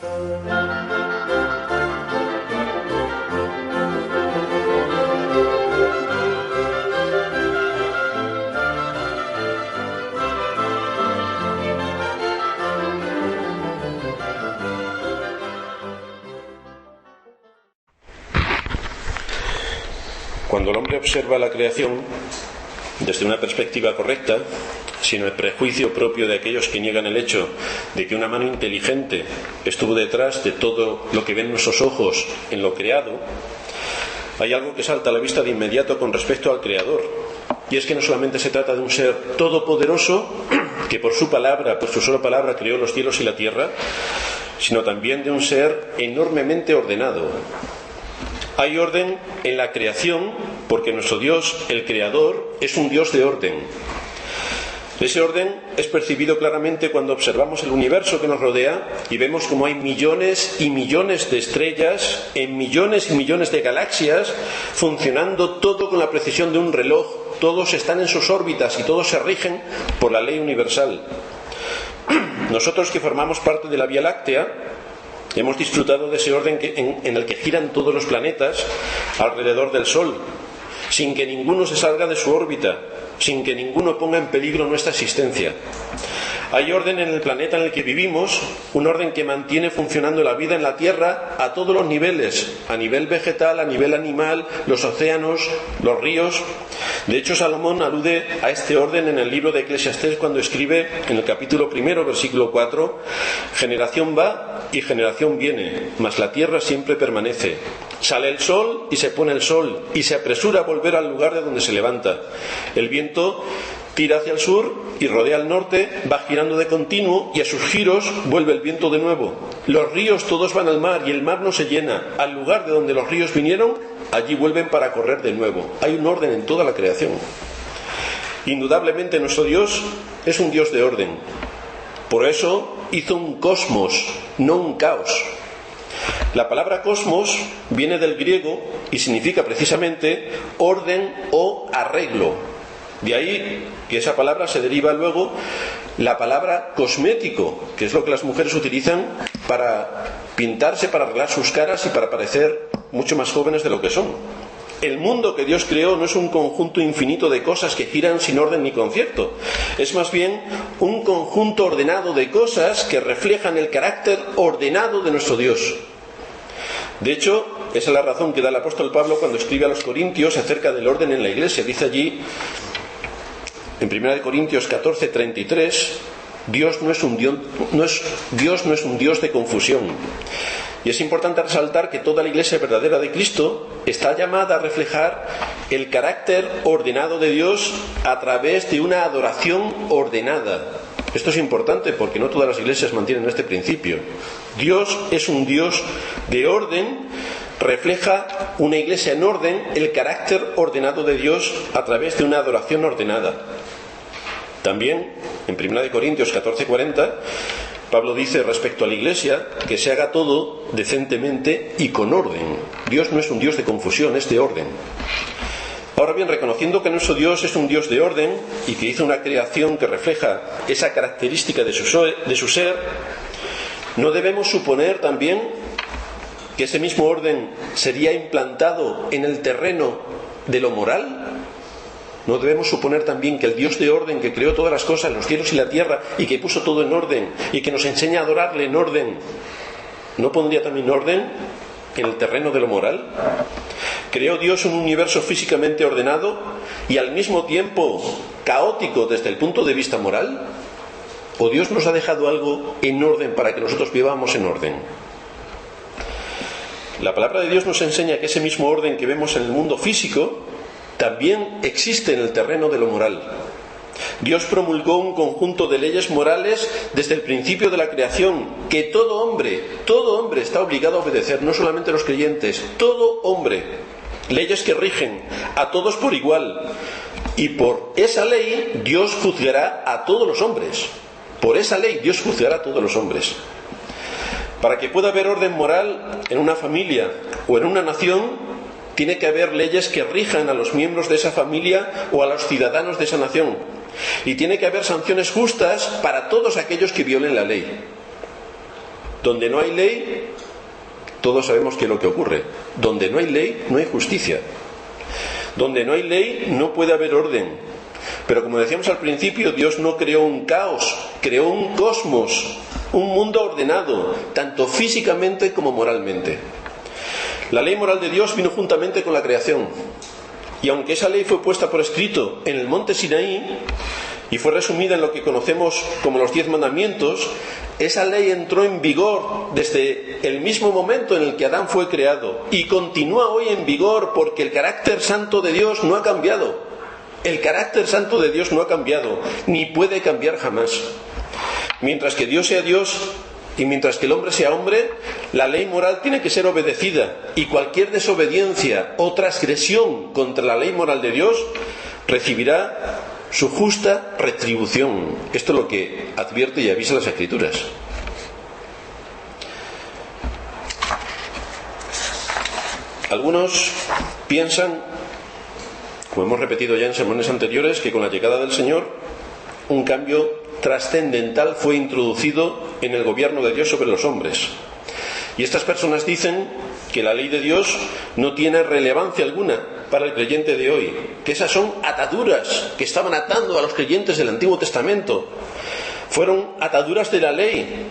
Cuando el hombre observa la creación desde una perspectiva correcta, sin el prejuicio propio de aquellos que niegan el hecho de que una mano inteligente estuvo detrás de todo lo que ven nuestros ojos en lo creado, hay algo que salta a la vista de inmediato con respecto al Creador, y es que no solamente se trata de un ser todopoderoso que por su palabra, por su sola palabra, creó los cielos y la tierra, sino también de un ser enormemente ordenado. Hay orden en la creación porque nuestro Dios, el Creador, es un Dios de orden. Ese orden es percibido claramente cuando observamos el universo que nos rodea y vemos como hay millones y millones de estrellas en millones y millones de galaxias funcionando todo con la precisión de un reloj. Todos están en sus órbitas y todos se rigen por la ley universal. Nosotros que formamos parte de la Vía Láctea hemos disfrutado de ese orden en el que giran todos los planetas alrededor del Sol, sin que ninguno se salga de su órbita, sin que ninguno ponga en peligro nuestra existencia. Hay orden en el planeta en el que vivimos, un orden que mantiene funcionando la vida en la Tierra a todos los niveles, a nivel vegetal, a nivel animal, los océanos, los ríos. De hecho, Salomón alude a este orden en el libro de Eclesiastés cuando escribe en el capítulo 1, versículo 4: generación va y generación viene, mas la tierra siempre permanece. Sale el sol y se pone el sol, y se apresura a volver al lugar de donde se levanta. El viento tira hacia el sur y rodea al norte, va girando de continuo y a sus giros vuelve el viento de nuevo. Los ríos todos van al mar y el mar no se llena. Al lugar de donde los ríos vinieron, allí vuelven para correr de nuevo. Hay un orden en toda la creación. Indudablemente nuestro Dios es un Dios de orden. Por eso hizo un cosmos, no un caos. La palabra cosmos viene del griego y significa precisamente orden o arreglo. De ahí que esa palabra se deriva luego la palabra cosmético, que es lo que las mujeres utilizan para pintarse, para arreglar sus caras y para parecer mucho más jóvenes de lo que son. El mundo que Dios creó no es un conjunto infinito de cosas que giran sin orden ni concierto. Es más bien un conjunto ordenado de cosas que reflejan el carácter ordenado de nuestro Dios. De hecho, esa es la razón que da el apóstol Pablo cuando escribe a los Corintios acerca del orden en la iglesia. Dice allí, en 1 Corintios 14:33, Dios no es un Dios de confusión. Y es importante resaltar que toda la iglesia verdadera de Cristo está llamada a reflejar el carácter ordenado de Dios a través de una adoración ordenada. Esto es importante porque no todas las iglesias mantienen este principio. Dios es un Dios de orden, refleja una iglesia en orden, el carácter ordenado de Dios a través de una adoración ordenada. También, en 1 Corintios 14:40, Pablo dice respecto a la iglesia que se haga todo decentemente y con orden. Dios no es un Dios de confusión, es de orden. Ahora bien, reconociendo que nuestro Dios es un Dios de orden y que hizo una creación que refleja esa característica de su ser, no debemos suponer también que ese mismo orden sería implantado en el terreno de lo moral. No debemos suponer también que el Dios de orden que creó todas las cosas, los cielos y la tierra, y que puso todo en orden y que nos enseña a adorarle en orden, ¿no pondría también orden en el terreno de lo moral? ¿Creó Dios un universo físicamente ordenado y al mismo tiempo caótico desde el punto de vista moral? ¿O Dios nos ha dejado algo en orden para que nosotros vivamos en orden? La palabra de Dios nos enseña que ese mismo orden que vemos en el mundo físico también existe en el terreno de lo moral. Dios promulgó un conjunto de leyes morales desde el principio de la creación que todo hombre está obligado a obedecer, no solamente los creyentes, todo hombre. Leyes que rigen a todos por igual. Y por esa ley Dios juzgará a todos los hombres. Por esa ley Dios juzgará a todos los hombres. Para que pueda haber orden moral en una familia o en una nación, tiene que haber leyes que rijan a los miembros de esa familia o a los ciudadanos de esa nación. Y tiene que haber sanciones justas para todos aquellos que violen la ley. Donde no hay ley, todos sabemos qué es lo que ocurre. Donde no hay ley, no hay justicia. Donde no hay ley, no puede haber orden. Pero como decíamos al principio, Dios no creó un caos, creó un cosmos, un mundo ordenado, tanto físicamente como moralmente. La ley moral de Dios vino juntamente con la creación. Y aunque esa ley fue puesta por escrito en el monte Sinaí y fue resumida en lo que conocemos como los 10 mandamientos, esa ley entró en vigor desde el mismo momento en el que Adán fue creado y continúa hoy en vigor porque el carácter santo de Dios no ha cambiado. El carácter santo de Dios no ha cambiado, ni puede cambiar jamás. Mientras que Dios sea Dios y mientras que el hombre sea hombre, la ley moral tiene que ser obedecida, y cualquier desobediencia o transgresión contra la ley moral de Dios recibirá su justa retribución. Esto es lo que advierte y avisa las Escrituras. Algunos piensan, como hemos repetido ya en sermones anteriores, que con la llegada del Señor un cambio trascendental fue introducido en el gobierno de Dios sobre los hombres. Y estas personas dicen que la ley de Dios no tiene relevancia alguna para el creyente de hoy, que esas son ataduras que estaban atando a los creyentes del Antiguo Testamento. Fueron ataduras de la ley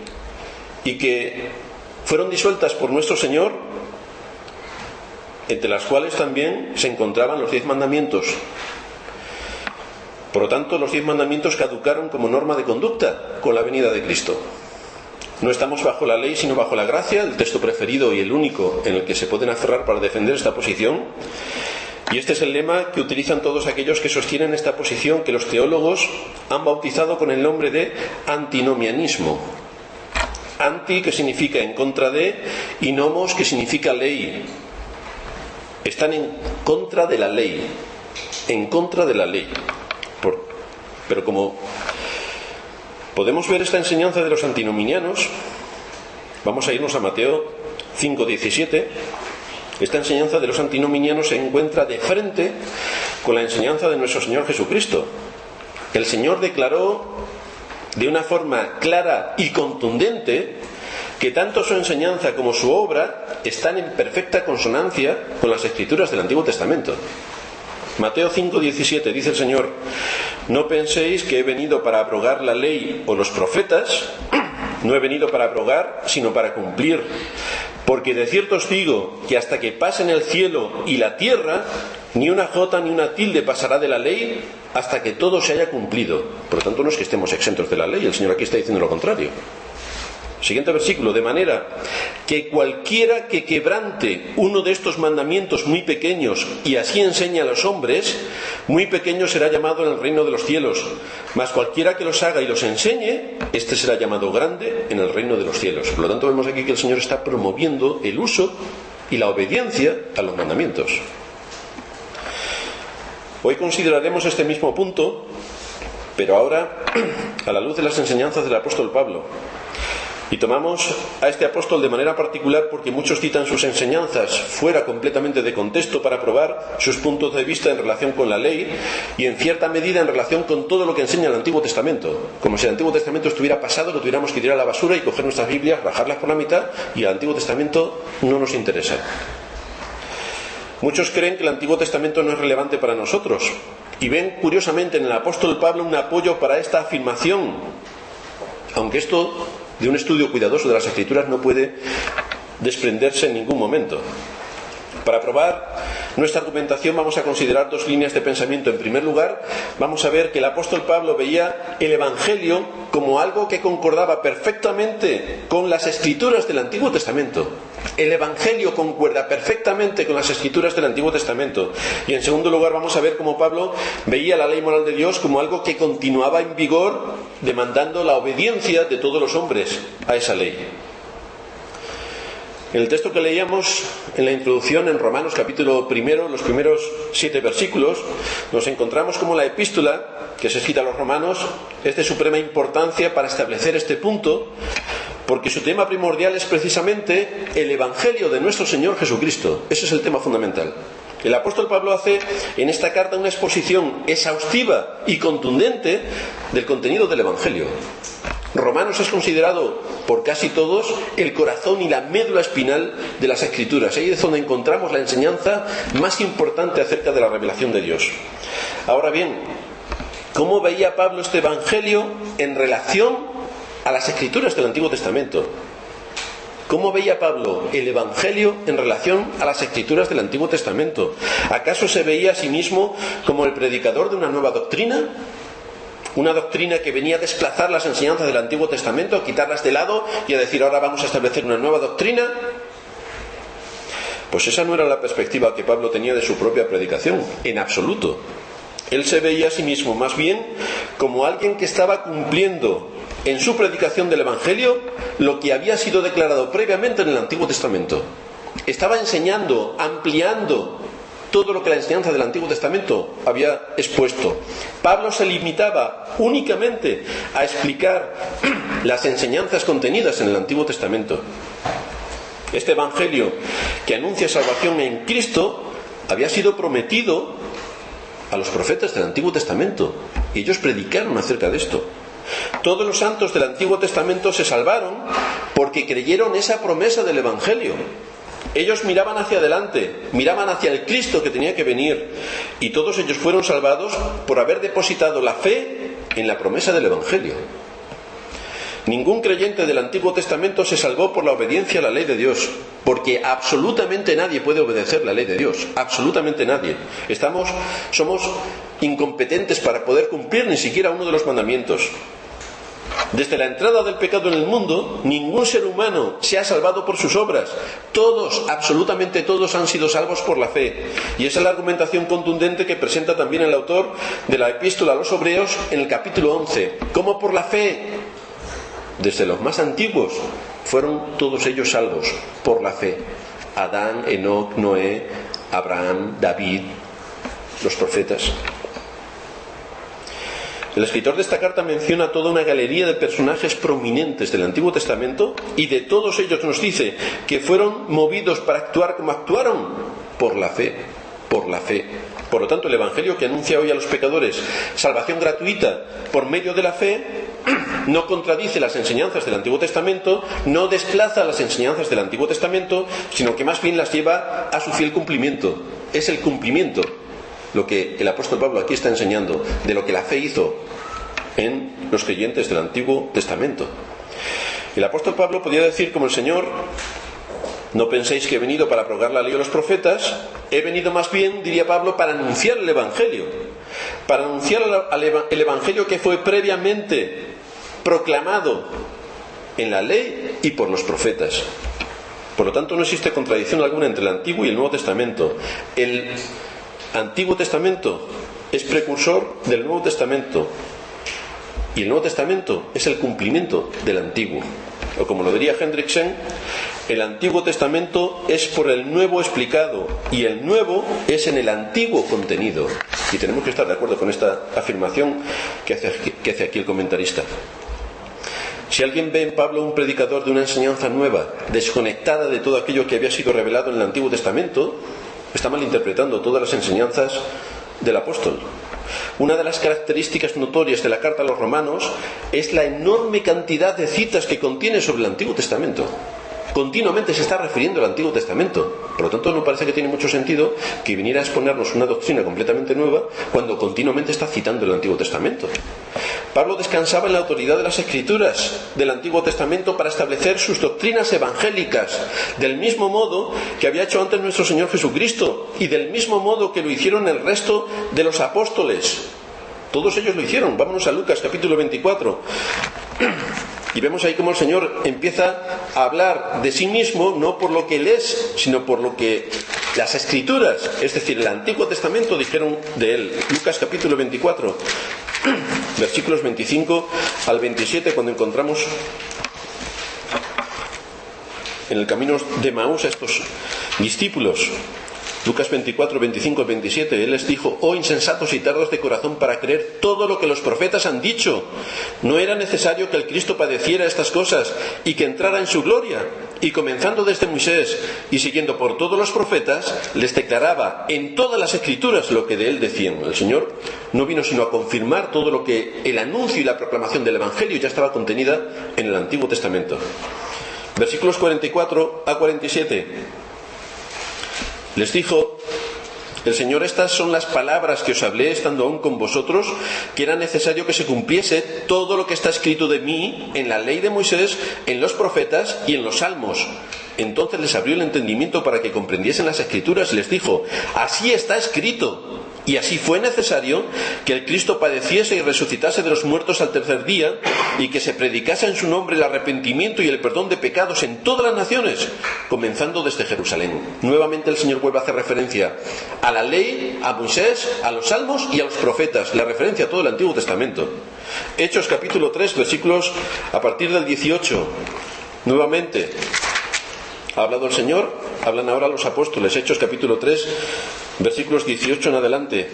y que fueron disueltas por nuestro Señor, entre las cuales también se encontraban los 10 mandamientos. Por lo tanto, los 10 mandamientos caducaron como norma de conducta con la venida de Cristo. No estamos bajo la ley, sino bajo la gracia, el texto preferido y el único en el que se pueden aferrar para defender esta posición. Y este es el lema que utilizan todos aquellos que sostienen esta posición, que los teólogos han bautizado con el nombre de antinomianismo. Anti, que significa en contra de, y nomos, que significa ley. Están en contra de la ley. En contra de la ley. Pero como podemos ver esta enseñanza de los antinominianos, vamos a irnos a Mateo 5:17. Esta enseñanza de los antinominianos se encuentra de frente con la enseñanza de nuestro Señor Jesucristo. El Señor declaró de una forma clara y contundente que tanto su enseñanza como su obra están en perfecta consonancia con las Escrituras del Antiguo Testamento. Mateo 5:17 dice el Señor: no penséis que he venido para abrogar la ley o los profetas. No he venido para abrogar, sino para cumplir. Porque de cierto os digo que hasta que pasen el cielo y la tierra, ni una jota ni una tilde pasará de la ley hasta que todo se haya cumplido. Por lo tanto, no es que estemos exentos de la ley. El Señor aquí está diciendo lo contrario. Siguiente versículo: de manera que cualquiera que quebrante uno de estos mandamientos muy pequeños y así enseña a los hombres, muy pequeño será llamado en el reino de los cielos. Mas cualquiera que los haga y los enseñe, este será llamado grande en el reino de los cielos. Por lo tanto, vemos aquí que el Señor está promoviendo el uso y la obediencia a los mandamientos. Hoy consideraremos este mismo punto, pero ahora a la luz de las enseñanzas del apóstol Pablo. Y tomamos a este apóstol de manera particular porque muchos citan sus enseñanzas fuera completamente de contexto para probar sus puntos de vista en relación con la ley y en cierta medida en relación con todo lo que enseña el Antiguo Testamento. Como si el Antiguo Testamento estuviera pasado, lo tuviéramos que tirar a la basura y coger nuestras Biblias, rajarlas por la mitad, y el Antiguo Testamento no nos interesa. Muchos creen que el Antiguo Testamento no es relevante para nosotros y ven curiosamente en el apóstol Pablo un apoyo para esta afirmación, aunque esto de un estudio cuidadoso de las Escrituras no puede desprenderse en ningún momento. Para probar nuestra argumentación vamos a considerar dos líneas de pensamiento. En primer lugar, vamos a ver que el apóstol Pablo veía el Evangelio como algo que concordaba perfectamente con las Escrituras del Antiguo Testamento. El Evangelio concuerda perfectamente con las Escrituras del Antiguo Testamento. Y en segundo lugar vamos a ver cómo Pablo veía la ley moral de Dios como algo que continuaba en vigor, demandando la obediencia de todos los hombres a esa ley. En el texto que leíamos en la introducción en Romanos capítulo 1, los primeros 7 versículos, nos encontramos como la epístola que se escrita a los romanos es de suprema importancia para establecer este punto, porque su tema primordial es precisamente el Evangelio de nuestro Señor Jesucristo. Ese es el tema fundamental. El apóstol Pablo hace en esta carta una exposición exhaustiva y contundente del contenido del Evangelio. Romanos es considerado por casi todos el corazón y la médula espinal de las Escrituras. Ahí es donde encontramos la enseñanza más importante acerca de la revelación de Dios. Ahora bien, ¿cómo veía Pablo este Evangelio en relación a las Escrituras del Antiguo Testamento? ¿Cómo veía Pablo el Evangelio en relación a las Escrituras del Antiguo Testamento? ¿Acaso se veía a sí mismo como el predicador de una nueva doctrina? Una doctrina que venía a desplazar las enseñanzas del Antiguo Testamento, a quitarlas de lado y a decir ahora vamos a establecer una nueva doctrina. Pues esa no era la perspectiva que Pablo tenía de su propia predicación, en absoluto. Él se veía a sí mismo más bien como alguien que estaba cumpliendo en su predicación del Evangelio lo que había sido declarado previamente en el Antiguo Testamento. Estaba enseñando, ampliando todo lo que la enseñanza del Antiguo Testamento había expuesto. Pablo se limitaba únicamente a explicar las enseñanzas contenidas en el Antiguo Testamento. Este Evangelio que anuncia salvación en Cristo había sido prometido a los profetas del Antiguo Testamento y ellos predicaron acerca de esto. Todos los santos del Antiguo Testamento se salvaron porque creyeron esa promesa del Evangelio. Ellos miraban hacia adelante, miraban hacia el Cristo que tenía que venir, y todos ellos fueron salvados por haber depositado la fe en la promesa del Evangelio. Ningún creyente del Antiguo Testamento se salvó por la obediencia a la ley de Dios, porque absolutamente nadie puede obedecer la ley de Dios, absolutamente nadie. Somos incompetentes para poder cumplir ni siquiera uno de los mandamientos. Desde la entrada del pecado en el mundo, ningún ser humano se ha salvado por sus obras. Todos, absolutamente todos, han sido salvos por la fe. Y esa es la argumentación contundente que presenta también el autor de la Epístola a los Hebreos en el capítulo 11. ¿Cómo por la fe? Desde los más antiguos fueron todos ellos salvos por la fe. Adán, Enoc, Noé, Abraham, David, los profetas. El escritor de esta carta menciona toda una galería de personajes prominentes del Antiguo Testamento y de todos ellos nos dice que fueron movidos para actuar como actuaron por la fe, por la fe. Por lo tanto, el Evangelio que anuncia hoy a los pecadores salvación gratuita por medio de la fe no contradice las enseñanzas del Antiguo Testamento, no desplaza las enseñanzas del Antiguo Testamento, sino que más bien las lleva a su fiel cumplimiento. Es el cumplimiento lo que el apóstol Pablo aquí está enseñando de lo que la fe hizo en los creyentes del Antiguo Testamento. El apóstol Pablo podía decir como el Señor: no penséis que he venido para abrogar la ley de los profetas, he venido más bien, diría Pablo, para anunciar el Evangelio, para anunciar el Evangelio que fue previamente proclamado en la ley y por los profetas. Por lo tanto, no existe contradicción alguna entre el Antiguo y el Nuevo Testamento. El Antiguo Testamento es precursor del Nuevo Testamento y el Nuevo Testamento es el cumplimiento del Antiguo. O como lo diría Hendriksen, el Antiguo Testamento es por el Nuevo explicado y el Nuevo es en el Antiguo contenido. Y tenemos que estar de acuerdo con esta afirmación que hace aquí el comentarista. Si alguien ve en Pablo un predicador de una enseñanza nueva, desconectada de todo aquello que había sido revelado en el Antiguo Testamento, está malinterpretando todas las enseñanzas del apóstol. Una de las características notorias de la carta a los romanos es la enorme cantidad de citas que contiene sobre el Antiguo Testamento. Continuamente se está refiriendo al Antiguo Testamento. Por lo tanto, no parece que tiene mucho sentido que viniera a exponernos una doctrina completamente nueva cuando continuamente está citando el Antiguo Testamento. Pablo descansaba en la autoridad de las Escrituras del Antiguo Testamento para establecer sus doctrinas evangélicas, del mismo modo que había hecho antes nuestro Señor Jesucristo y del mismo modo que lo hicieron el resto de los apóstoles. Todos ellos lo hicieron. Vámonos a Lucas capítulo 24. Y vemos ahí cómo el Señor empieza a hablar de sí mismo, no por lo que Él es, sino por lo que las Escrituras, es decir, el Antiguo Testamento, dijeron de Él. Lucas capítulo 24, versículos 25 al 27, cuando encontramos en el camino de Maús a estos discípulos. Lucas 24, 25 al 27, Él les dijo: oh insensatos y tardos de corazón para creer todo lo que los profetas han dicho. ¿No era necesario que el Cristo padeciera estas cosas y que entrara en su gloria? y comenzando desde Moisés y siguiendo por todos los profetas, les declaraba en todas las escrituras lo que de él decían. El Señor no vino sino a confirmar todo lo que el anuncio y la proclamación del Evangelio ya estaba contenida en el Antiguo Testamento. Versículos 44 a 47. Les dijo el Señor: estas son las palabras que os hablé estando aún con vosotros, que era necesario que se cumpliese todo lo que está escrito de mí en la ley de Moisés, en los profetas y en los salmos. Entonces les abrió el entendimiento para que comprendiesen las escrituras y les dijo: así está escrito. Y así fue necesario que el Cristo padeciese y resucitase de los muertos al tercer día, y que se predicase en su nombre el arrepentimiento y el perdón de pecados en todas las naciones, comenzando desde Jerusalén. Nuevamente el Señor vuelve a hacer referencia a la ley, a Moisés, a los salmos y a los profetas, la referencia a todo el Antiguo Testamento. Hechos capítulo 3, versículos a partir del 18. Nuevamente ha hablado el Señor, hablan ahora los apóstoles. Hechos capítulo 3, versículos 18 en adelante.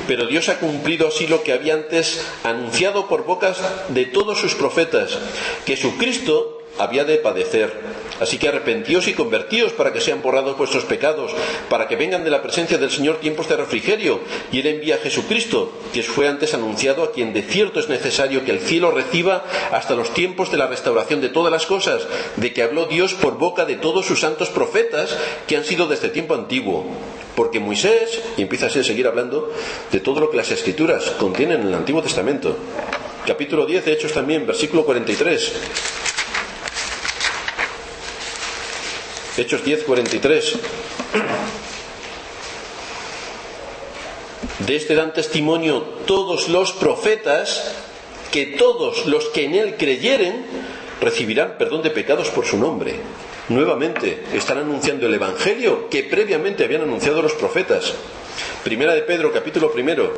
Pero Dios ha cumplido así lo que había antes anunciado por bocas de todos sus profetas, que su Cristo había de padecer. Así que arrepentíos y convertíos para que sean borrados vuestros pecados, para que vengan de la presencia del Señor tiempos de refrigerio, y Él envía a Jesucristo, que fue antes anunciado, a quien de cierto es necesario que el cielo reciba hasta los tiempos de la restauración de todas las cosas, de que habló Dios por boca de todos sus santos profetas, que han sido desde tiempo antiguo. Porque Moisés, y empieza así a seguir hablando de todo lo que las Escrituras contienen en el Antiguo Testamento. Capítulo 10 de Hechos también, versículo 43. Hechos 10, 43. De este dan testimonio todos los profetas, que todos los que en él creyeren recibirán perdón de pecados por su nombre. Nuevamente están anunciando el Evangelio que previamente habían anunciado los profetas. Primera de Pedro, capítulo 1,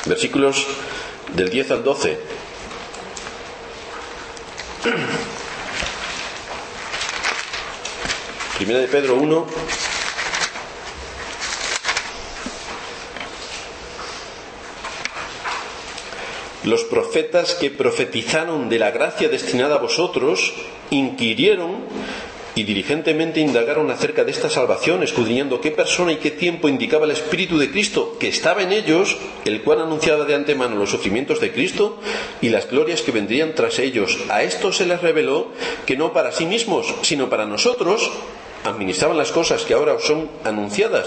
versículos del 10 al 12. Primera de Pedro 1, los profetas que profetizaron de la gracia destinada a vosotros inquirieron y diligentemente indagaron acerca de esta salvación, escudriñando qué persona y qué tiempo indicaba el Espíritu de Cristo que estaba en ellos, el cual anunciaba de antemano los sufrimientos de Cristo y las glorias que vendrían tras ellos. A esto se les reveló que no para sí mismos, sino para nosotros administraban las cosas que ahora os son anunciadas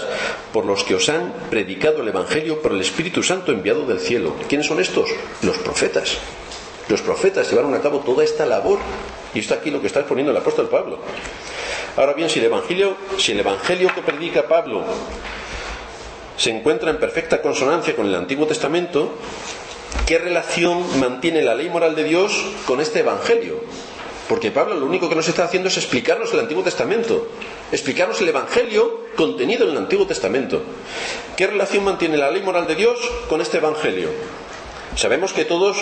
por los que os han predicado el Evangelio por el Espíritu Santo enviado del cielo. ¿Quiénes son estos? Los profetas. Los profetas llevaron a cabo toda esta labor, y esto aquí lo que está exponiendo el apóstol Pablo. Ahora bien, si el Evangelio que predica Pablo se encuentra en perfecta consonancia con el Antiguo Testamento, ¿qué relación mantiene la ley moral de Dios con este Evangelio? Porque Pablo lo único que nos está haciendo es explicarnos el Antiguo Testamento, explicarnos el Evangelio contenido en el Antiguo Testamento. ¿Qué relación mantiene la ley moral de Dios con este Evangelio? Sabemos que todos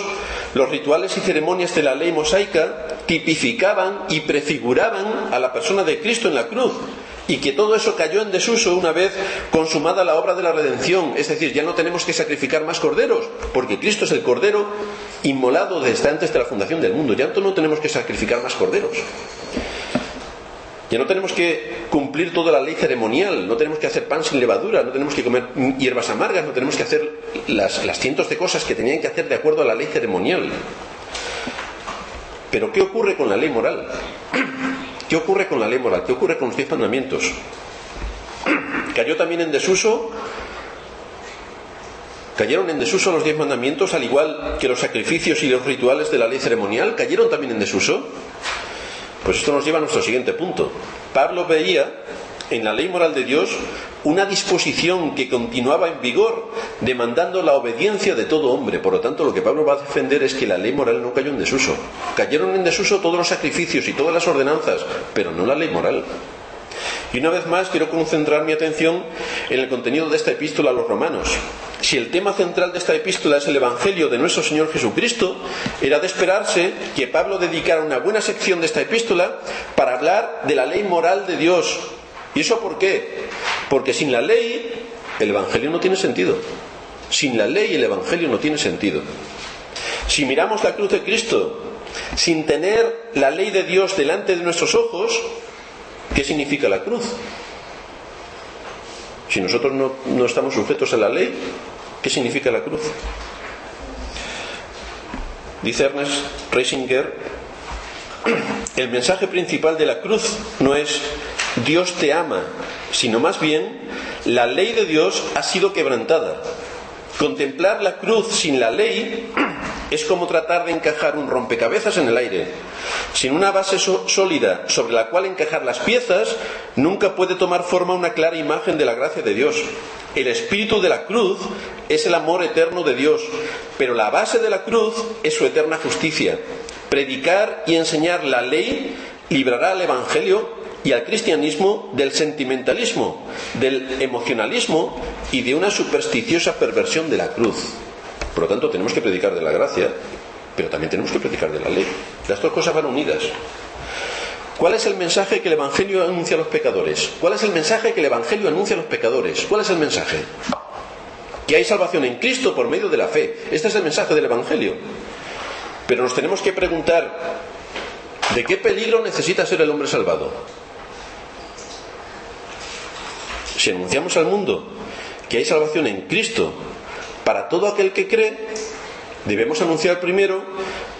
los rituales y ceremonias de la ley mosaica tipificaban y prefiguraban a la persona de Cristo en la cruz, y que todo eso cayó en desuso una vez consumada la obra de la redención. Es decir, ya no tenemos que sacrificar más corderos, porque Cristo es el cordero inmolado desde antes de la fundación del mundo. Ya no tenemos que sacrificar más corderos. Ya no tenemos que cumplir toda la ley ceremonial, no tenemos que hacer pan sin levadura, no tenemos que comer hierbas amargas, no tenemos que hacer las cientos de cosas que tenían que hacer de acuerdo a la ley ceremonial. Pero ¿qué ocurre con la ley moral? ¿Qué ocurre con la ley moral? ¿Qué ocurre con los 10 mandamientos? ¿Cayó también en desuso? ¿Cayeron en desuso los 10 mandamientos, al igual que los sacrificios y los rituales de la ley ceremonial? ¿Cayeron también en desuso? Pues esto nos lleva a nuestro siguiente punto. Pablo veía en la ley moral de Dios una disposición que continuaba en vigor, demandando la obediencia de todo hombre. Por lo tanto, lo que Pablo va a defender es que la ley moral no cayó en desuso. Cayeron en desuso todos los sacrificios y todas las ordenanzas, pero no la ley moral. Y una vez más quiero concentrar mi atención en el contenido de esta epístola a los romanos. Si el tema central de esta epístola es el Evangelio de nuestro Señor Jesucristo, era de esperarse que Pablo dedicara una buena sección de esta epístola para hablar de la ley moral de Dios. ¿Y eso por qué? Porque sin la ley el Evangelio no tiene sentido. Sin la ley el Evangelio no tiene sentido. Si miramos la cruz de Cristo sin tener la ley de Dios delante de nuestros ojos, ¿qué significa la cruz? Si nosotros no estamos sujetos a la ley, ¿qué significa la cruz? Dice Ernest Reisinger, el mensaje principal de la cruz no es Dios te ama, sino más bien la ley de Dios ha sido quebrantada. Contemplar la cruz sin la ley es como tratar de encajar un rompecabezas en el aire. Sin una base sólida sobre la cual encajar las piezas, nunca puede tomar forma una clara imagen de la gracia de Dios. El espíritu de la cruz es el amor eterno de Dios, pero la base de la cruz es su eterna justicia. Predicar y enseñar la ley librará al Evangelio y al cristianismo del sentimentalismo, del emocionalismo y de una supersticiosa perversión de la cruz. Por lo tanto, tenemos que predicar de la gracia, pero también tenemos que predicar de la ley. Las dos cosas van unidas. ¿Cuál es el mensaje que el Evangelio anuncia a los pecadores? ¿Cuál es el mensaje que el Evangelio anuncia a los pecadores? ¿Cuál es el mensaje? Que hay salvación en Cristo por medio de la fe. Este es el mensaje del Evangelio. Pero nos tenemos que preguntar, ¿de qué peligro necesita ser el hombre salvado? Si anunciamos al mundo que hay salvación en Cristo para todo aquel que cree, debemos anunciar primero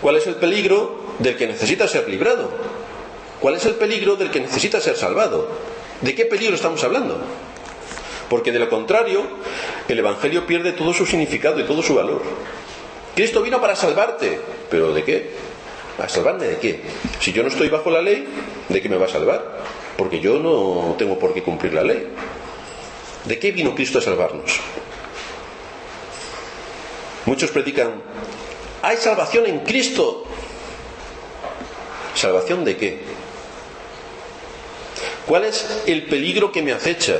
cuál es el peligro del que necesita ser librado. ¿Cuál es el peligro del que necesita ser salvado? ¿De qué peligro estamos hablando? Porque de lo contrario, el Evangelio pierde todo su significado y todo su valor. Cristo vino para salvarte, ¿pero de qué? ¿A salvarme de qué? Si yo no estoy bajo la ley, ¿de qué me va a salvar? Porque yo no tengo por qué cumplir la ley. ¿De qué vino Cristo a salvarnos? Muchos predican, hay salvación en Cristo. ¿Salvación de qué? ¿Cuál es el peligro que me acecha?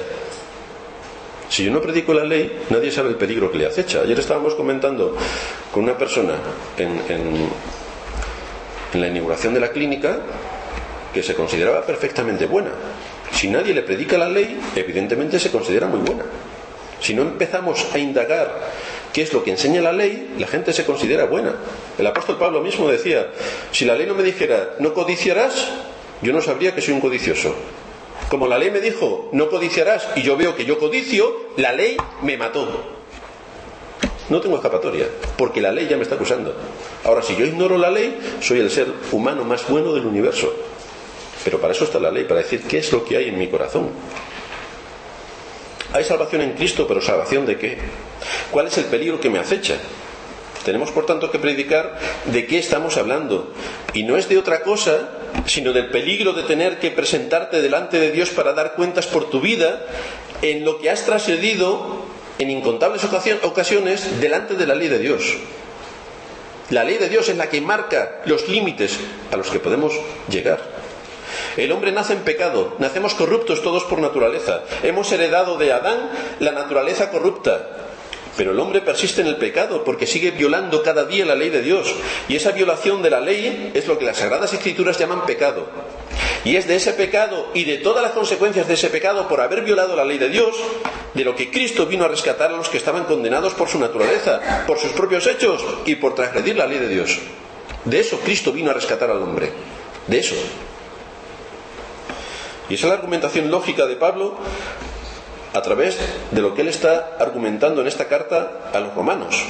Si yo no predico la ley, nadie sabe el peligro que le acecha. Ayer estábamos comentando con una persona en la inauguración de la clínica que se consideraba perfectamente buena. Si nadie le predica la ley, evidentemente se considera muy buena. Si no empezamos a indagar qué es lo que enseña la ley, la gente se considera buena. El apóstol Pablo mismo decía, si la ley no me dijera no codiciarás, yo no sabría que soy un codicioso. Como la ley me dijo no codiciarás y yo veo que yo codicio, la ley me mató. No tengo escapatoria, porque la ley ya me está acusando. Ahora, si yo ignoro la ley, soy el ser humano más bueno del universo. Pero para eso está la ley, para decir qué es lo que hay en mi corazón. Hay salvación en Cristo, pero ¿salvación de qué? ¿Cuál es el peligro que me acecha? Tenemos, por tanto, que predicar de qué estamos hablando. Y no es de otra cosa, sino del peligro de tener que presentarte delante de Dios para dar cuentas por tu vida en lo que has trasgredido en incontables ocasiones delante de la ley de Dios. La ley de Dios es la que marca los límites a los que podemos llegar. El hombre nace en pecado, nacemos corruptos todos por naturaleza. Hemos heredado de Adán la naturaleza corrupta. Pero el hombre persiste en el pecado porque sigue violando cada día la ley de Dios. Y esa violación de la ley es lo que las Sagradas Escrituras llaman pecado. Y es de ese pecado y de todas las consecuencias de ese pecado por haber violado la ley de Dios, de lo que Cristo vino a rescatar a los que estaban condenados por su naturaleza, por sus propios hechos y por transgredir la ley de Dios. De eso Cristo vino a rescatar al hombre. De eso. Y esa es la argumentación lógica de Pablo a través de lo que él está argumentando en esta carta a los romanos.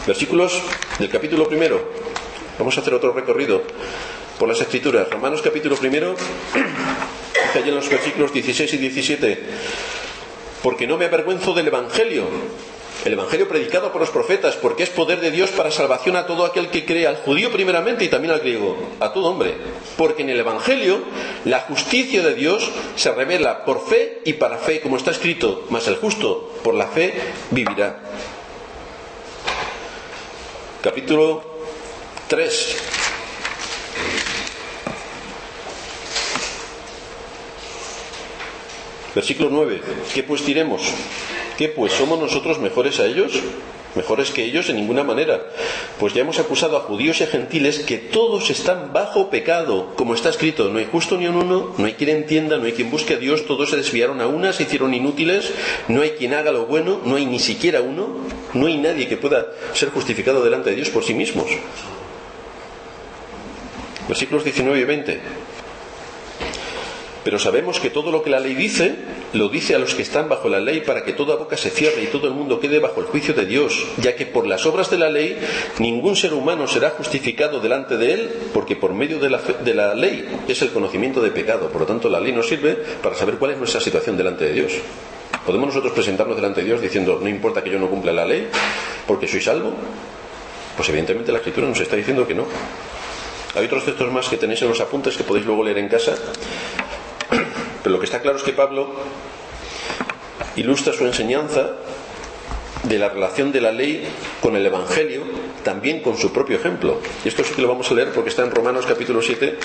Versículos del capítulo 1. Vamos a hacer otro recorrido por las Escrituras. Romanos capítulo 1, dice allí en los versículos 16 y 17: porque no me avergüenzo del Evangelio, el Evangelio predicado por los profetas, porque es poder de Dios para salvación a todo aquel que cree, al judío primeramente y también al griego, a todo hombre. Porque en el Evangelio la justicia de Dios se revela por fe y para fe, como está escrito, mas el justo por la fe vivirá. Capítulo 3. Versículo 9. ¿Qué pues diremos? ¿Qué pues? ¿Somos nosotros mejores a ellos? ¿Mejores que ellos? En ninguna manera. Pues ya hemos acusado a judíos y a gentiles que todos están bajo pecado. Como está escrito, no hay justo ni un uno, no hay quien entienda, no hay quien busque a Dios, todos se desviaron a una, se hicieron inútiles, no hay quien haga lo bueno, no hay ni siquiera uno, no hay nadie que pueda ser justificado delante de Dios por sí mismos. versículos 19 y 20. Pero sabemos que todo lo que la ley dice, lo dice a los que están bajo la ley, para que toda boca se cierre y todo el mundo quede bajo el juicio de Dios, ya que por las obras de la ley ningún ser humano será justificado delante de él, porque por medio de la ley es el conocimiento de pecado. Por lo tanto, la ley nos sirve para saber cuál es nuestra situación delante de Dios. ¿Podemos nosotros presentarnos delante de Dios diciendo, no importa que yo no cumpla la ley, porque soy salvo? Pues evidentemente la Escritura nos está diciendo que no. Hay otros textos más que tenéis en los apuntes que podéis luego leer en casa. Pero lo que está claro es que Pablo ilustra su enseñanza de la relación de la ley con el Evangelio, también con su propio ejemplo. Y esto sí que lo vamos a leer porque está en Romanos capítulo 7,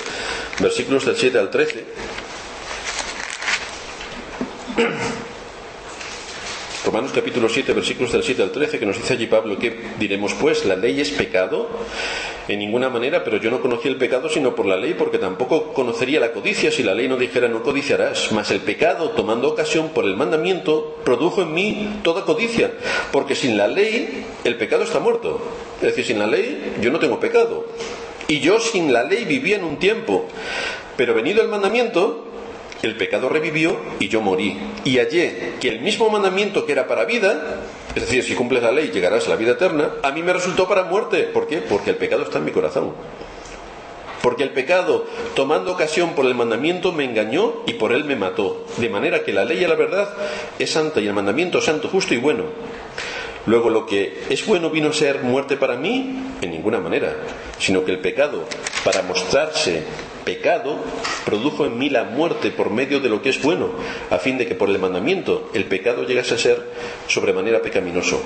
versículos del 7 al 13. Romanos capítulo 7, versículos del 7 al 13, que nos dice allí Pablo: ¿qué diremos pues? ¿La ley es pecado? En ninguna manera, pero yo no conocí el pecado sino por la ley, porque tampoco conocería la codicia si la ley no dijera no codiciarás. Mas el pecado, tomando ocasión por el mandamiento, produjo en mí toda codicia, porque sin la ley el pecado está muerto. Es decir, sin la ley yo no tengo pecado. Y yo sin la ley vivía en un tiempo, pero venido el mandamiento, el pecado revivió y yo morí. Y hallé que el mismo mandamiento que era para vida, es decir, si cumples la ley llegarás a la vida eterna, a mí me resultó para muerte. ¿Por qué? Porque el pecado está en mi corazón. Porque el pecado, tomando ocasión por el mandamiento, me engañó y por él me mató. De manera que la ley y la verdad es santa y el mandamiento santo, justo y bueno. Luego, lo que es bueno vino a ser muerte para mí, en ninguna manera, sino que el pecado, para mostrarse pecado, produjo en mí la muerte por medio de lo que es bueno, a fin de que por el mandamiento el pecado llegase a ser sobremanera pecaminoso.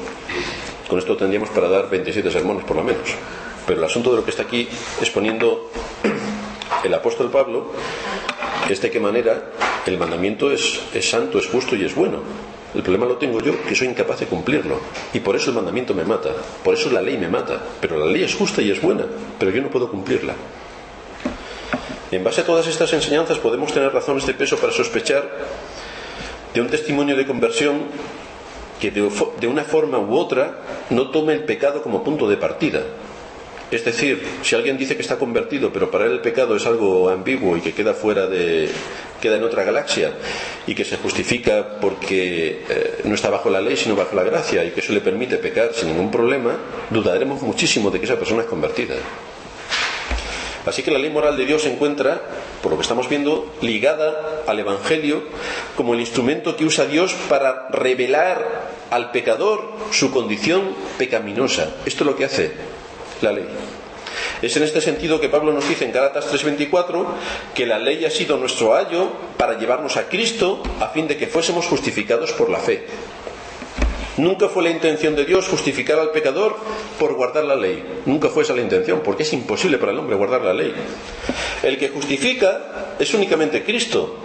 Con esto tendríamos para dar 27 sermones por lo menos. Pero el asunto de lo que está aquí exponiendo el apóstol Pablo es de qué manera el mandamiento es santo, es justo y es bueno. El problema lo tengo yo, que soy incapaz de cumplirlo, y por eso el mandamiento me mata, por eso la ley me mata. Pero la ley es justa y es buena, pero yo no puedo cumplirla. En base a todas estas enseñanzas podemos tener razones de peso para sospechar de un testimonio de conversión que de una forma u otra no tome el pecado como punto de partida. Es decir, si alguien dice que está convertido, pero para él el pecado es algo ambiguo y que queda en otra galaxia, y que se justifica porque no está bajo la ley sino bajo la gracia, y que eso le permite pecar sin ningún problema, dudaremos muchísimo de que esa persona es convertida. Así que la ley moral de Dios se encuentra, por lo que estamos viendo, ligada al Evangelio como el instrumento que usa Dios para revelar al pecador su condición pecaminosa. Esto es lo que hace la ley. Es en este sentido que Pablo nos dice en Gálatas 3:24 que la ley ha sido nuestro ayo para llevarnos a Cristo a fin de que fuésemos justificados por la fe. Nunca fue la intención de Dios justificar al pecador por guardar la ley. Nunca fue esa la intención, porque es imposible para el hombre guardar la ley. El que justifica es únicamente Cristo.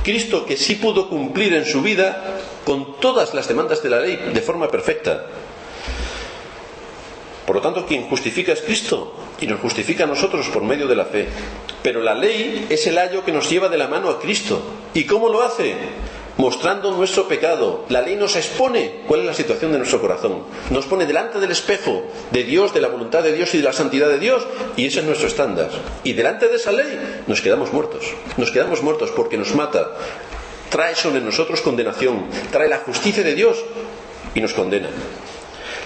Cristo, que sí pudo cumplir en su vida con todas las demandas de la ley de forma perfecta. Por lo tanto, quien justifica es Cristo, y nos justifica a nosotros por medio de la fe. Pero la ley es el ayo que nos lleva de la mano a Cristo. ¿Y cómo lo hace? Mostrando nuestro pecado. La ley nos expone cuál es la situación de nuestro corazón. Nos pone delante del espejo de Dios, de la voluntad de Dios y de la santidad de Dios, y ese es nuestro estándar. Y delante de esa ley nos quedamos muertos. Nos quedamos muertos porque nos mata. Trae sobre nosotros condenación. Trae la justicia de Dios y nos condena.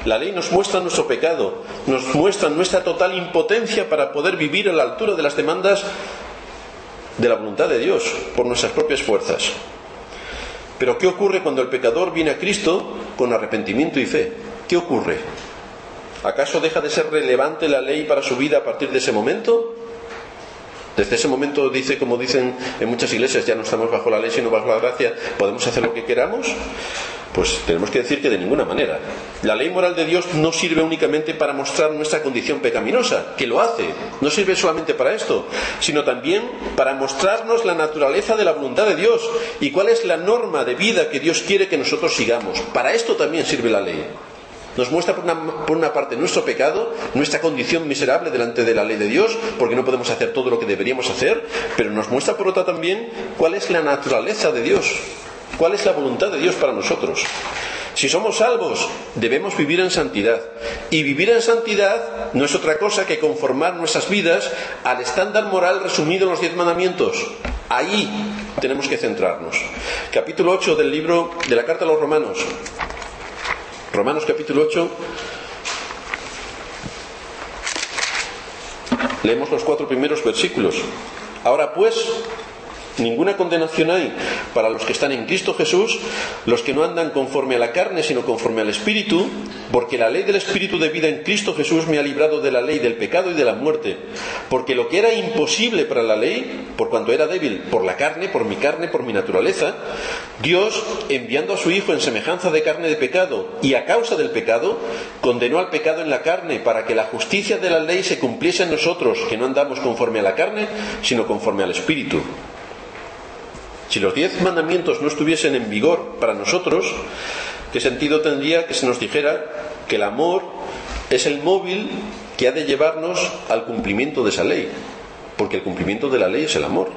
La ley nos muestra nuestro pecado, nos muestra nuestra total impotencia para poder vivir a la altura de las demandas de la voluntad de Dios por nuestras propias fuerzas. Pero ¿qué ocurre cuando el pecador viene a Cristo con arrepentimiento y fe? ¿Qué ocurre? ¿Acaso deja de ser relevante la ley para su vida a partir de ese momento? Desde ese momento, dice, como dicen en muchas iglesias, ya no estamos bajo la ley sino bajo la gracia, ¿podemos hacer lo que queramos? Pues tenemos que decir que de ninguna manera. La ley moral de Dios no sirve únicamente para mostrar nuestra condición pecaminosa, que lo hace. No sirve solamente para esto, sino también para mostrarnos la naturaleza de la voluntad de Dios y cuál es la norma de vida que Dios quiere que nosotros sigamos. Para esto también sirve la ley. Nos muestra por una parte nuestro pecado, nuestra condición miserable delante de la ley de Dios, porque no podemos hacer todo lo que deberíamos hacer, pero nos muestra por otra también cuál es la naturaleza de Dios. ¿Cuál es la voluntad de Dios para nosotros? Si somos salvos, debemos vivir en santidad. Y vivir en santidad no es otra cosa que conformar nuestras vidas al estándar moral resumido en los 10 mandamientos. Ahí tenemos que centrarnos. Capítulo 8 del libro de la carta a los Romanos. Romanos capítulo 8. Leemos los 4 primeros versículos. Ahora pues, ninguna condenación hay para los que están en Cristo Jesús, los que no andan conforme a la carne, sino conforme al Espíritu, porque la ley del Espíritu de vida en Cristo Jesús me ha librado de la ley del pecado y de la muerte. Porque lo que era imposible para la ley, por cuanto era débil por la carne, por mi naturaleza, Dios, enviando a su Hijo en semejanza de carne de pecado, y a causa del pecado, condenó al pecado en la carne, para que la justicia de la ley se cumpliese en nosotros, que no andamos conforme a la carne, sino conforme al Espíritu. Si los 10 mandamientos no estuviesen en vigor para nosotros, ¿qué sentido tendría que se nos dijera que el amor es el móvil que ha de llevarnos al cumplimiento de esa ley? Porque el cumplimiento de la ley es el amor.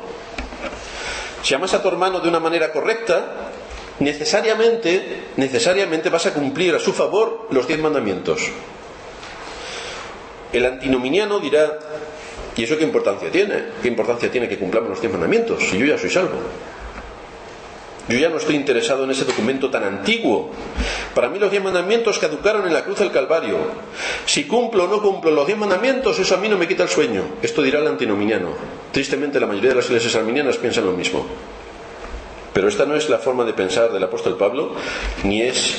Si amas a tu hermano de una manera correcta, necesariamente vas a cumplir a su favor los 10 mandamientos. El antinominiano dirá: ¿y eso qué importancia tiene? ¿Qué importancia tiene que cumplamos los 10 mandamientos si yo ya soy salvo? Yo ya no estoy interesado en ese documento tan antiguo. Para mí los 10 mandamientos caducaron en la cruz del Calvario. Si cumplo o no cumplo los 10 mandamientos, eso a mí no me quita el sueño. Esto dirá el antinominiano. Tristemente la mayoría de las iglesias arminianas piensan lo mismo. Pero esta no es la forma de pensar del apóstol Pablo, ni es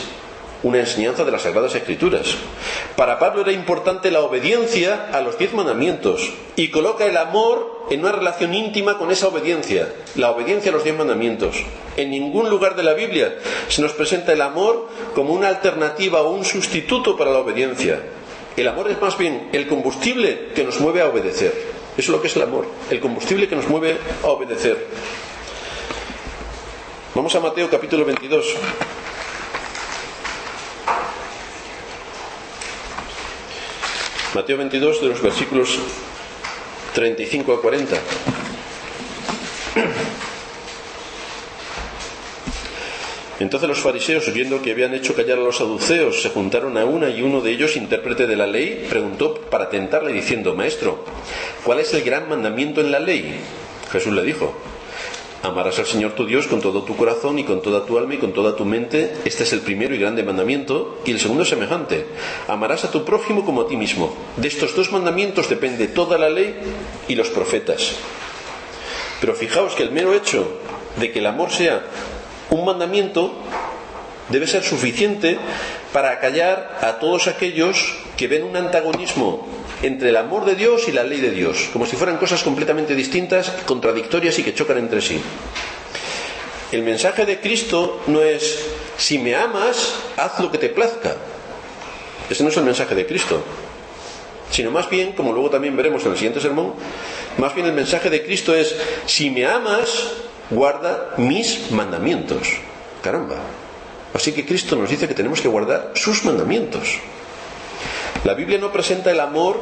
una enseñanza de las Sagradas Escrituras. Para Pablo era importante la obediencia a los 10 mandamientos, y coloca el amor en una relación íntima con esa obediencia, la obediencia a los 10 mandamientos. En ningún lugar de la Biblia se nos presenta el amor como una alternativa o un sustituto para la obediencia. El amor es más bien el combustible que nos mueve a obedecer. Eso es lo que es el amor, el combustible que nos mueve a obedecer. Vamos a Mateo capítulo 22. Mateo 22, de los versículos 35 a 40. Entonces los fariseos, viendo que habían hecho callar a los saduceos, se juntaron a una, y uno de ellos, intérprete de la ley, preguntó para tentarle diciendo: Maestro, ¿cuál es el gran mandamiento en la ley? Jesús le dijo: amarás al Señor tu Dios con todo tu corazón y con toda tu alma y con toda tu mente. Este es el primero y grande mandamiento. Y el segundo es semejante: amarás a tu prójimo como a ti mismo. De estos 2 mandamientos depende toda la ley y los profetas. Pero fijaos que el mero hecho de que el amor sea un mandamiento debe ser suficiente para acallar a todos aquellos que ven un antagonismo entre el amor de Dios y la ley de Dios, como si fueran cosas completamente distintas, contradictorias y que chocan entre sí. El mensaje de Cristo no es: si me amas, haz lo que te plazca. Ese no es el mensaje de Cristo, sino más bien, como luego también veremos en el siguiente sermón, más bien el mensaje de Cristo es: si me amas, guarda mis mandamientos. Caramba. Así que Cristo nos dice que tenemos que guardar sus mandamientos. La Biblia no presenta el amor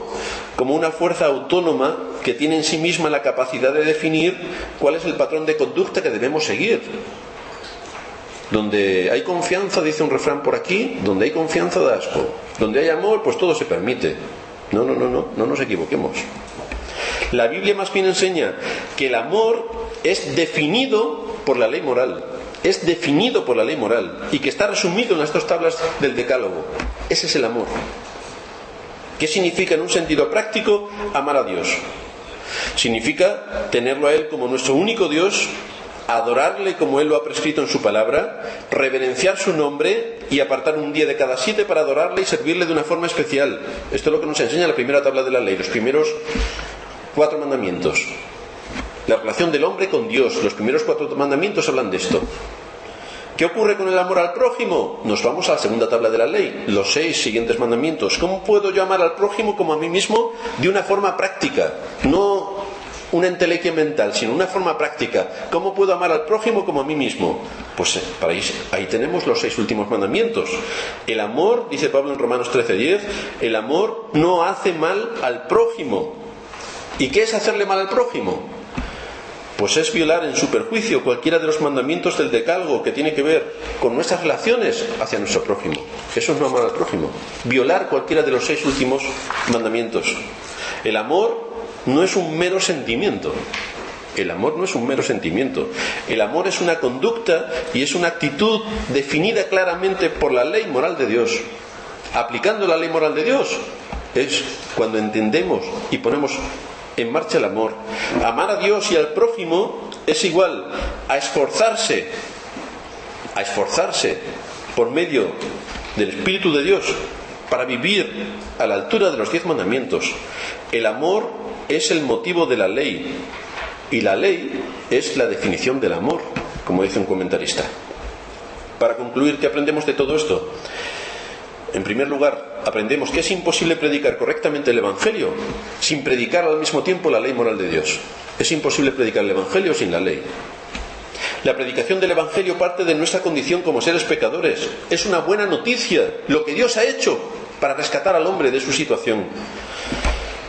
como una fuerza autónoma que tiene en sí misma la capacidad de definir cuál es el patrón de conducta que debemos seguir. Donde hay confianza, dice un refrán por aquí, donde hay confianza da asco. Donde hay amor, pues todo se permite. No nos equivoquemos. La Biblia más bien enseña que el amor es definido por la ley moral. Es definido por la ley moral y que está resumido en las 2 tablas del Decálogo. Ese es el amor. ¿Qué significa en un sentido práctico amar a Dios? Significa tenerlo a Él como nuestro único Dios, adorarle como Él lo ha prescrito en su palabra, reverenciar su nombre y apartar un día de cada 7 para adorarle y servirle de una forma especial. Esto es lo que nos enseña la primera tabla de la ley, los primeros 4 mandamientos. La relación del hombre con Dios, los primeros 4 mandamientos hablan de esto. ¿Qué ocurre con el amor al prójimo? Nos vamos a la segunda tabla de la ley, los 6 siguientes mandamientos. ¿Cómo puedo yo amar al prójimo como a mí mismo? De una forma práctica, no una entelequia mental, sino una forma práctica. ¿Cómo puedo amar al prójimo como a mí mismo? Pues para ahí tenemos los 6 últimos mandamientos. El amor, dice Pablo en Romanos 13:10, el amor no hace mal al prójimo. ¿Y qué es hacerle mal al prójimo? pues es violar en su perjuicio cualquiera de los mandamientos del decálogo que tiene que ver con nuestras relaciones hacia nuestro prójimo. Eso es no amar al prójimo. Violar cualquiera de los 6 últimos mandamientos. El amor no es un mero sentimiento. El amor no es un mero sentimiento. El amor es una conducta y es una actitud definida claramente por la ley moral de Dios. Aplicando la ley moral de Dios es cuando entendemos y ponemos en marcha el amor. Amar a Dios y al prójimo es igual a esforzarse por medio del Espíritu de Dios para vivir a la altura de los 10 mandamientos. El amor es el motivo de la ley y la ley es la definición del amor, como dice un comentarista. Para concluir, ¿qué aprendemos de todo esto? En primer lugar, aprendemos que es imposible predicar correctamente el Evangelio sin predicar al mismo tiempo la ley moral de Dios. Es imposible predicar el Evangelio sin la ley. La predicación del Evangelio parte de nuestra condición como seres pecadores. Es una buena noticia lo que Dios ha hecho para rescatar al hombre de su situación.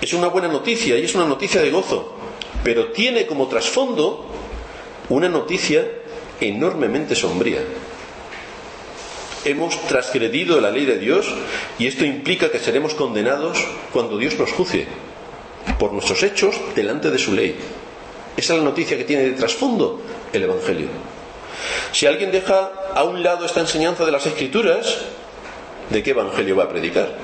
Es una buena noticia y es una noticia de gozo, pero tiene como trasfondo una noticia enormemente sombría. Hemos transgredido la ley de Dios y esto implica que seremos condenados cuando Dios nos juzgue por nuestros hechos delante de su ley. Esa es la noticia que tiene de trasfondo el Evangelio. Si alguien deja a un lado esta enseñanza de las Escrituras, ¿de qué Evangelio va a predicar?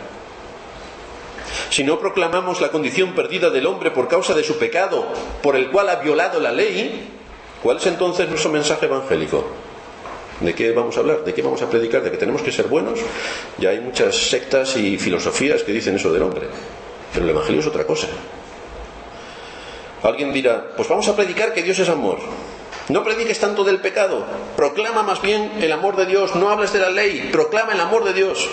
Si no proclamamos la condición perdida del hombre por causa de su pecado, por el cual ha violado la ley, ¿cuál es entonces nuestro mensaje evangélico? ¿De qué vamos a hablar? ¿De qué vamos a predicar? ¿De que tenemos que ser buenos? Ya hay muchas sectas y filosofías que dicen eso del hombre. Pero el Evangelio es otra cosa. Alguien dirá, pues vamos a predicar que Dios es amor. No prediques tanto del pecado. Proclama más bien el amor de Dios. No hables de la ley. Proclama el amor de Dios.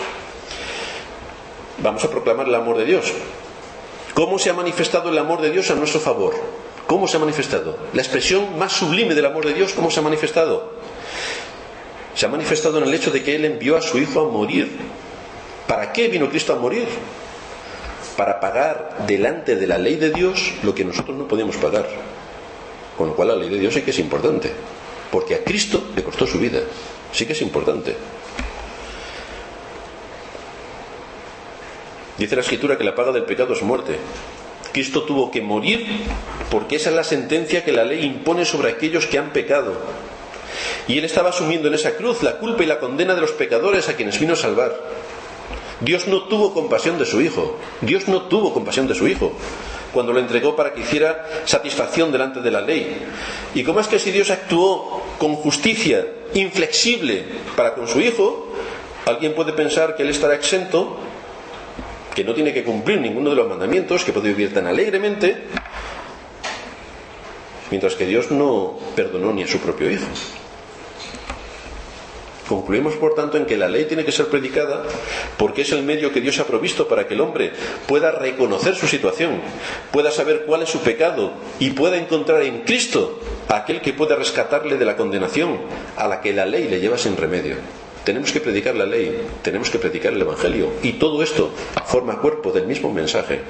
Vamos a proclamar el amor de Dios. ¿Cómo se ha manifestado el amor de Dios a nuestro favor? ¿Cómo se ha manifestado? La expresión más sublime del amor de Dios, ¿cómo se ha manifestado? Se ha manifestado en el hecho de que Él envió a su Hijo a morir. ¿Para qué vino Cristo a morir? Para pagar delante de la ley de Dios lo que nosotros no podíamos pagar. Con lo cual la ley de Dios sí que es importante, porque a Cristo le costó su vida. Sí que es importante. Dice la Escritura que la paga del pecado es muerte. Cristo tuvo que morir porque esa es la sentencia que la ley impone sobre aquellos que han pecado. Y Él estaba asumiendo en esa cruz la culpa y la condena de los pecadores a quienes vino a salvar. Dios no tuvo compasión de su Hijo. Dios no tuvo compasión de su Hijo cuando lo entregó para que hiciera satisfacción delante de la ley. ¿Y cómo es que si Dios actuó con justicia inflexible para con su Hijo, alguien puede pensar que Él estará exento, que no tiene que cumplir ninguno de los mandamientos, que puede vivir tan alegremente, mientras que Dios no perdonó ni a su propio Hijo? Concluimos, por tanto, en que la ley tiene que ser predicada porque es el medio que Dios ha provisto para que el hombre pueda reconocer su situación, pueda saber cuál es su pecado y pueda encontrar en Cristo a aquel que pueda rescatarle de la condenación a la que la ley le lleva sin remedio. Tenemos que predicar la ley, tenemos que predicar el Evangelio, y todo esto forma cuerpo del mismo mensaje.